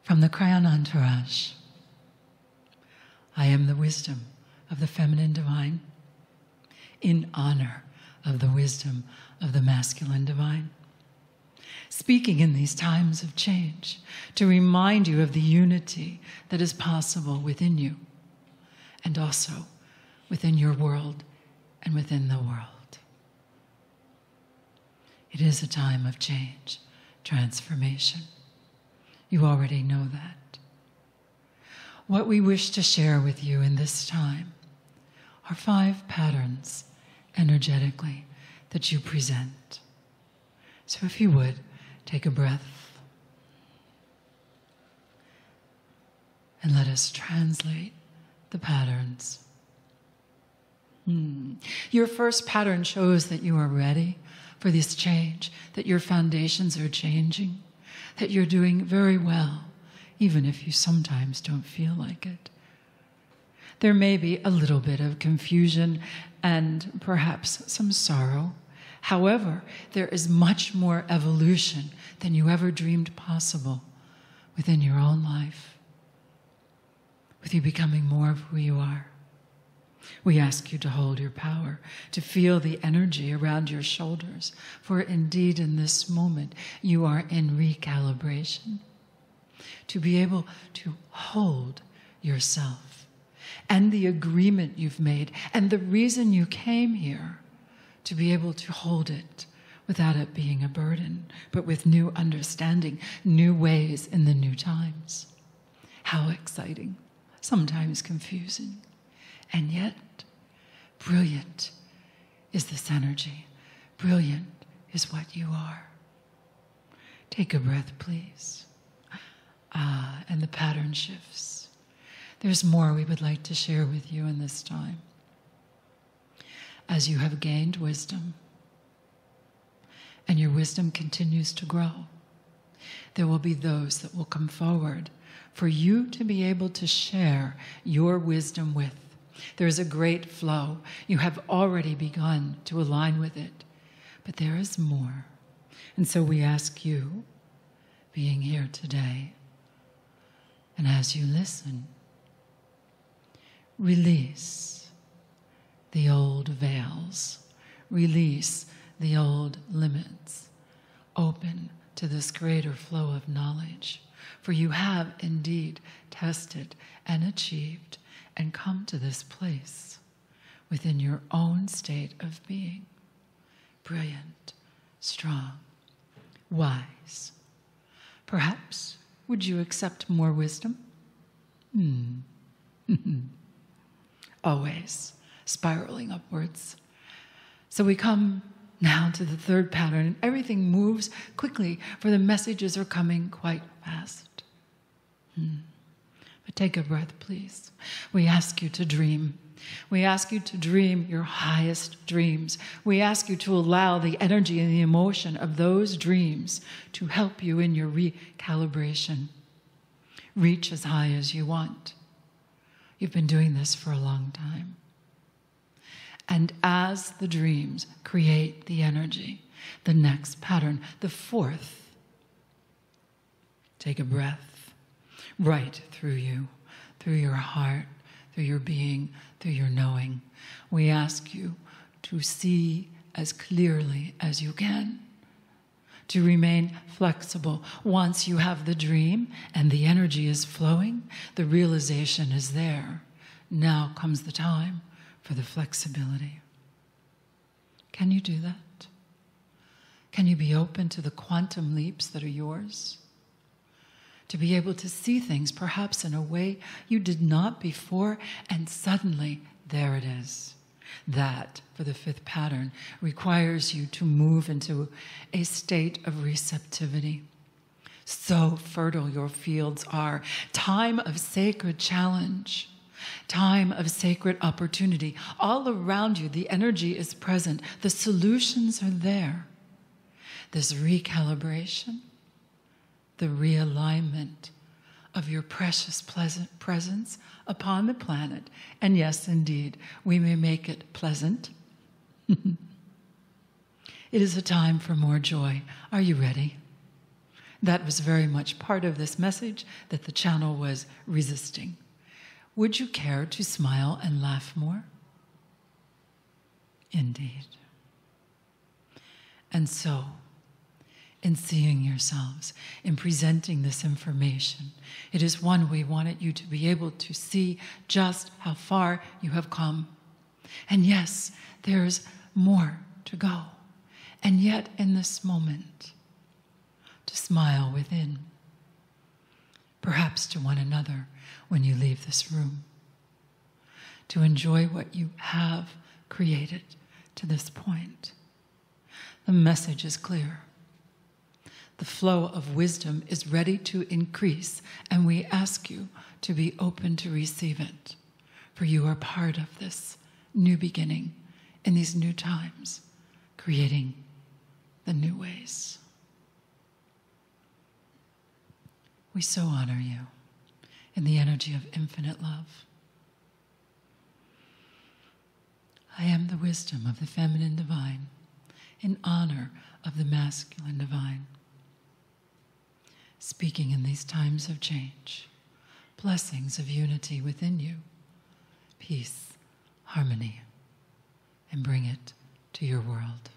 From the Kryon entourage, I am the wisdom of the feminine divine in honor of the wisdom of the masculine divine. Speaking in these times of change to remind you of the unity that is possible within you and also within your world and within the world. It is a time of change, transformation. You already know that. What we wish to share with you in this time are 5 patterns energetically that you present. So if you would, take a breath and let us translate the patterns. Your first pattern shows that you are ready for this change, that your foundations are changing, that you're doing very well, even if you sometimes don't feel like it. There may be a little bit of confusion and perhaps some sorrow. However, there is much more evolution than you ever dreamed possible within your own life, with you becoming more of who you are. We ask you to hold your power, to feel the energy around your shoulders, for indeed in this moment you are in recalibration. To be able to hold yourself and the agreement you've made and the reason you came here, to be able to hold it without it being a burden, but with new understanding, new ways in the new times. How exciting, sometimes confusing, and yet brilliant is this energy. Brilliant is what you are. Take a breath, please. And the pattern shifts. There's more we would like to share with you in this time. As you have gained wisdom, and your wisdom continues to grow, there will be those that will come forward for you to be able to share your wisdom with. There's a great flow. You have already begun to align with it, but there is more. And so we ask you, being here today, and as you listen, release the old veils, release the old limits, open to this greater flow of knowledge, for you have indeed tested and achieved and come to this place within your own state of being, brilliant, strong, wise. Perhaps, would you accept more wisdom? Always spiraling upwards. So we come now to the third pattern. Everything moves quickly, for the messages are coming quite fast. But take a breath, please. We ask you to dream. We ask you to dream your highest dreams. We ask you to allow the energy and the emotion of those dreams to help you in your recalibration. Reach as high as you want. You've been doing this for a long time. And as the dreams create the energy, the next pattern, the fourth, take a breath right through you, through your heart, through your being, through your knowing. We ask you to see as clearly as you can, to remain flexible. Once you have the dream and the energy is flowing, the realization is there. Now comes the time for the flexibility. Can you do that? Can you be open to the quantum leaps that are yours? To be able to see things perhaps in a way you did not before, and suddenly there it is. That, for the fifth pattern, requires you to move into a state of receptivity. So fertile your fields are. Time of sacred challenge. Time of sacred opportunity. All around you, the energy is present. The solutions are there. This recalibration, the realignment of your precious, pleasant presence upon the planet. And yes, indeed, we may make it pleasant. It is a time for more joy. Are you ready? That was very much part of this message that the channel was resisting. Would you care to smile and laugh more? Indeed. And so, in seeing yourselves, in presenting this information, it is one we wanted you to be able to see just how far you have come. And yes, there's more to go. And yet, in this moment, to smile within, perhaps to one another when you leave this room, to enjoy what you have created to this point. The message is clear. The flow of wisdom is ready to increase, and we ask you to be open to receive it, for you are part of this new beginning in these new times, creating the new ways. We so honor you in the energy of infinite love. I am the wisdom of the feminine divine in honor of the masculine divine. Speaking in these times of change, blessings of unity within you, peace, harmony, and bring it to your world.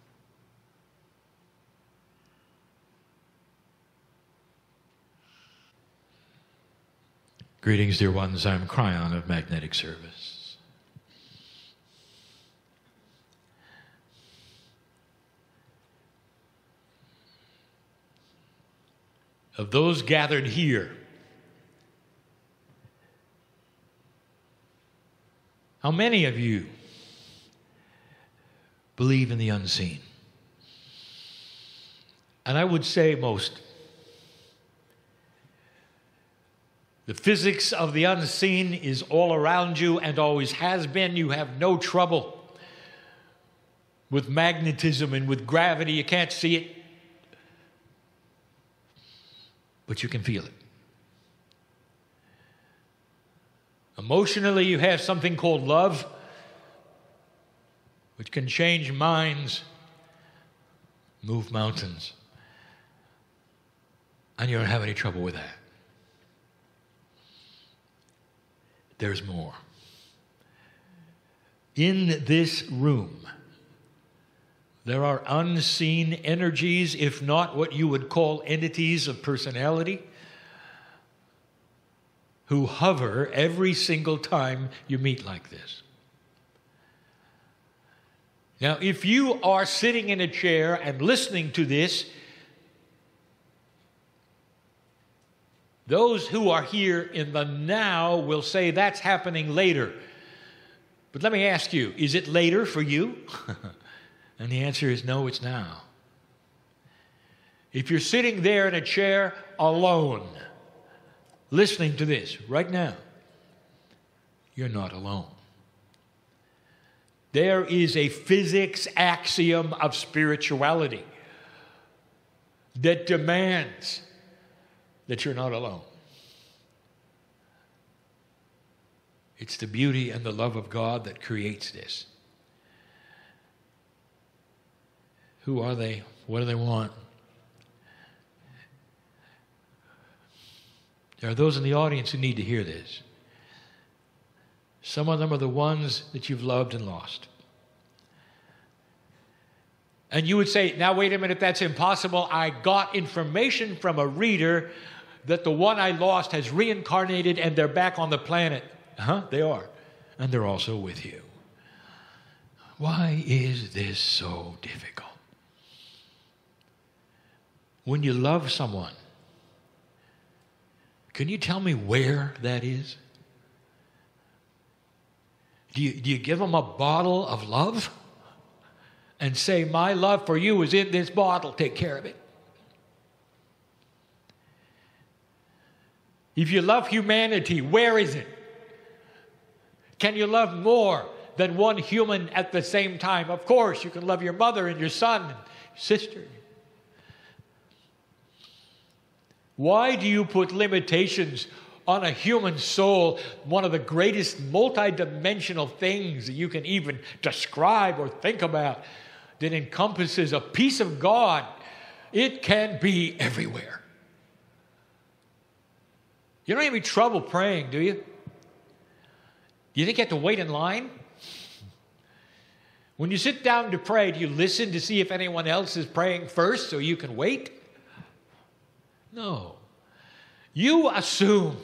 Greetings, dear ones. I'm Kryon of Magnetic Service. Of those gathered here, how many of you believe in the unseen? And I would say most. The physics of the unseen is all around you and always has been. You have no trouble with magnetism and with gravity. You can't see it, but you can feel it. Emotionally, you have something called love, which can change minds, move mountains, and you don't have any trouble with that. There's more. In this room, there are unseen energies, if not what you would call entities of personality, who hover every single time you meet like this. Now, if you are sitting in a chair and listening to this, those who are here in the now will say that's happening later. But let me ask you, is it later for you? And the answer is no, it's now. If you're sitting there in a chair alone, listening to this right now, you're not alone. There is a physics axiom of spirituality that demands that you're not alone. It's the beauty and the love of God that creates this. Who are they? What do they want? There are those in the audience who need to hear this. Some of them are the ones that you've loved and lost. And you would say, now wait a minute, that's impossible. I got information from a reader that the one I lost has reincarnated and they're back on the planet. They are. And they're also with you. Why is this so difficult? When you love someone, can you tell me where that is? Do you give them a bottle of love and say, my love for you is in this bottle, take care of it? If you love humanity, where is it? Can you love more than one human at the same time? Of course, you can love your mother and your son and your sister. Why do you put limitations on a human soul, one of the greatest multidimensional things that you can even describe or think about, that encompasses a piece of God? It can be everywhere. You don't have any trouble praying, do you? Do you think you have to wait in line? When you sit down to pray, do you listen to see if anyone else is praying first so you can wait? No. You assume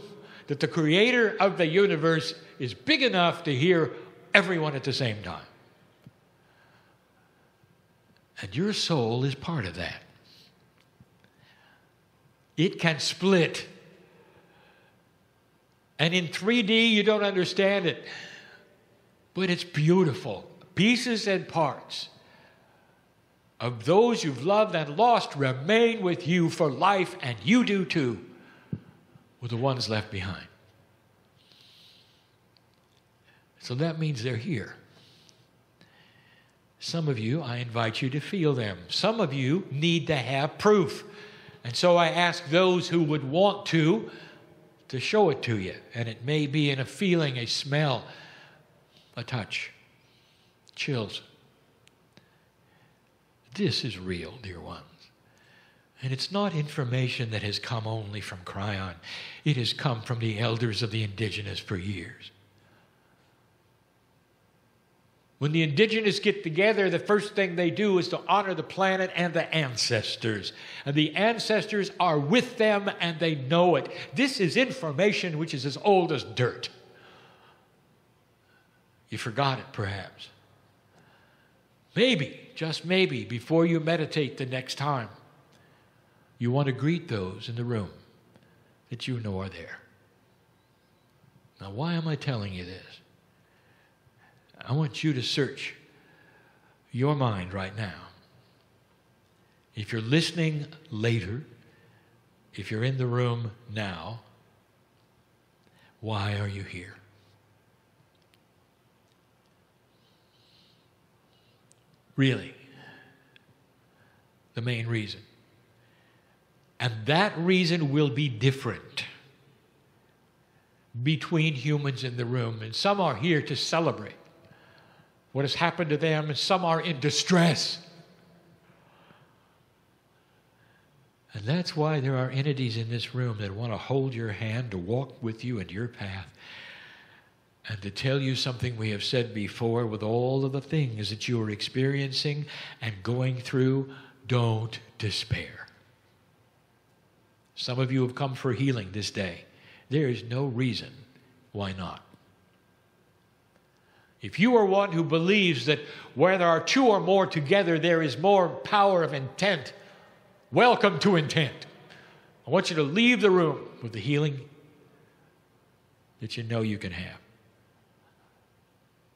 that the creator of the universe is big enough to hear everyone at the same time. And your soul is part of that. It can split. And in 3D, you don't understand it. But it's beautiful. Pieces and parts of those you've loved and lost remain with you for life, and you do too, with the ones left behind. So that means they're here. Some of you, I invite you to feel them. Some of you need to have proof. And so I ask those who would want to show it to you. And it may be in a feeling, a smell, a touch, chills. This is real, dear ones. And it's not information that has come only from Kryon. It has come from the elders of the indigenous for years. When the indigenous get together, the first thing they do is to honor the planet and the ancestors. And the ancestors are with them and they know it. This is information which is as old as dirt. You forgot it, perhaps. Maybe, just maybe, before you meditate the next time, you want to greet those in the room that you know are there. Now, why am I telling you this? I want you to search your mind right now. If you're listening later, if you're in the room now, why are you here? Really, the main reason. And that reason will be different between humans in the room. And some are here to celebrate what has happened to them, and some are in distress. And that's why there are entities in this room that want to hold your hand, to walk with you in your path, and to tell you something we have said before. With all of the things that you are experiencing and going through, don't despair. Some of you have come for healing this day. There is no reason why not. If you are one who believes that where there are two or more together, there is more power of intent, welcome to intent. I want you to leave the room with the healing that you know you can have.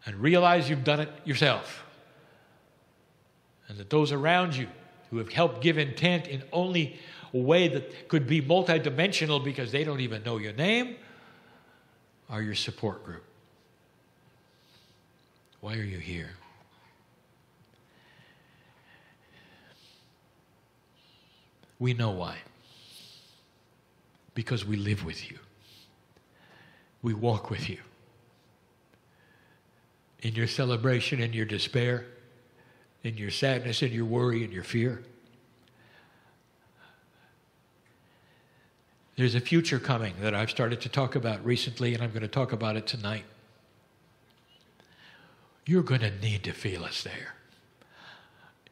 And realize you've done it yourself. And that those around you who have helped give intent in only a way that could be multidimensional because they don't even know your name are your support group. Why are you here? We know why. Because we live with you. We walk with you. In your celebration, in your despair, in your sadness, in your worry, in your fear. There's a future coming that I've started to talk about recently, and I'm going to talk about it tonight. You're going to need to feel us there.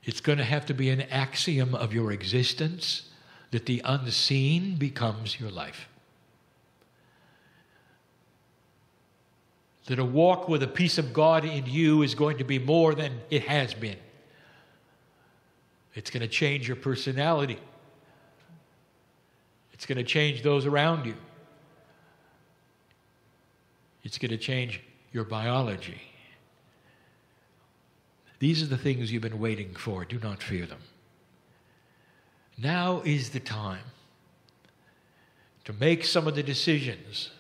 It's going to have to be an axiom of your existence that the unseen becomes your life. That a walk with a piece of God in you is going to be more than it has been. It's going to change your personality. It's going to change those around you. It's going to change your biology. These are the things you've been waiting for. Do not fear them. Now is the time to make some of the decisions.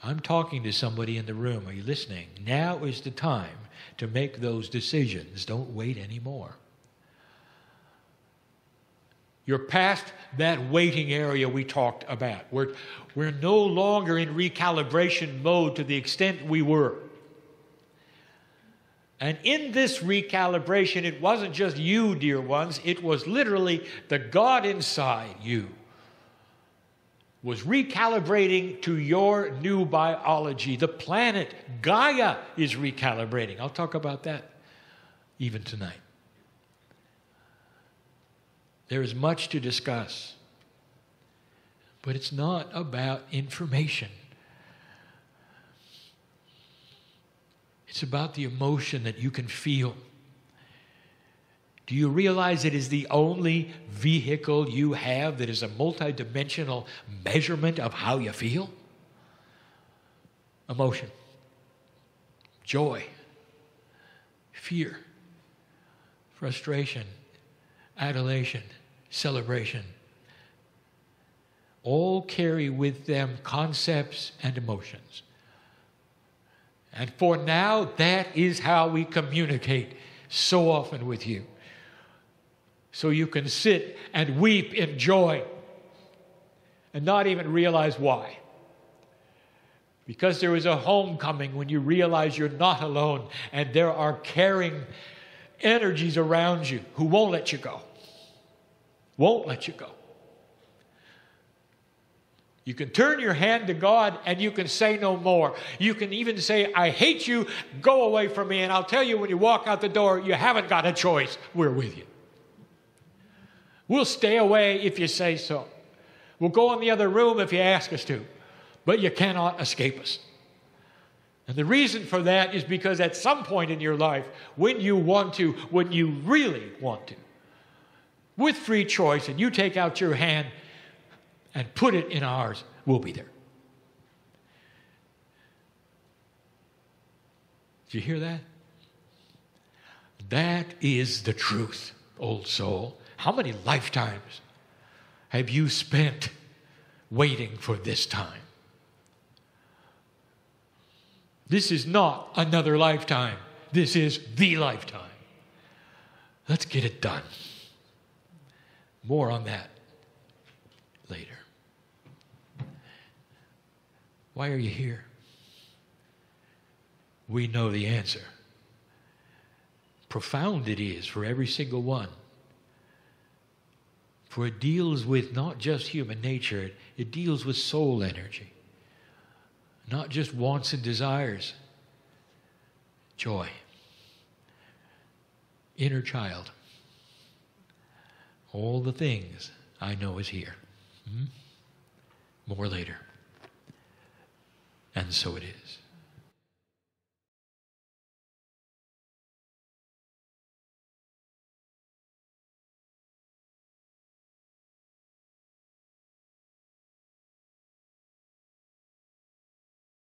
I'm talking to somebody in the room. Are you listening? Now is the time to make those decisions. Don't wait anymore. You're past that waiting area we talked about. We're no longer in recalibration mode to the extent we were. And in this recalibration, it wasn't just you, dear ones. It was literally the God inside you was recalibrating to your new biology. The planet, Gaia, is recalibrating. I'll talk about that even tonight. There is much to discuss, but it's not about information. It's about the emotion that you can feel. Do you realize it is the only vehicle you have that is a multidimensional measurement of how you feel? Emotion, joy, fear, frustration, adulation, celebration. All carry with them concepts and emotions. And for now, that is how we communicate so often with you. So you can sit and weep in joy and not even realize why. Because there is a homecoming when you realize you're not alone and there are caring energies around you who won't let you go. Won't let you go. You can turn your hand to God and you can say no more. You can even say, I hate you, go away from me. And I'll tell you when you walk out the door, you haven't got a choice. We're with you. We'll stay away if you say so. We'll go in the other room if you ask us to. But you cannot escape us. And the reason for that is because at some point in your life, when you want to, when you really want to, with free choice, and you take out your hand and put it in ours, we'll be there. Did you hear that? That is the truth, old soul. How many lifetimes have you spent waiting for this time? This is not another lifetime. This is the lifetime. Let's get it done. More on that later. Why are you here? We know the answer. Profound it is for every single one. For it deals with not just human nature, it deals with soul energy. Not just wants and desires. Joy. Inner child. All the things I know is here. More later. And so it is.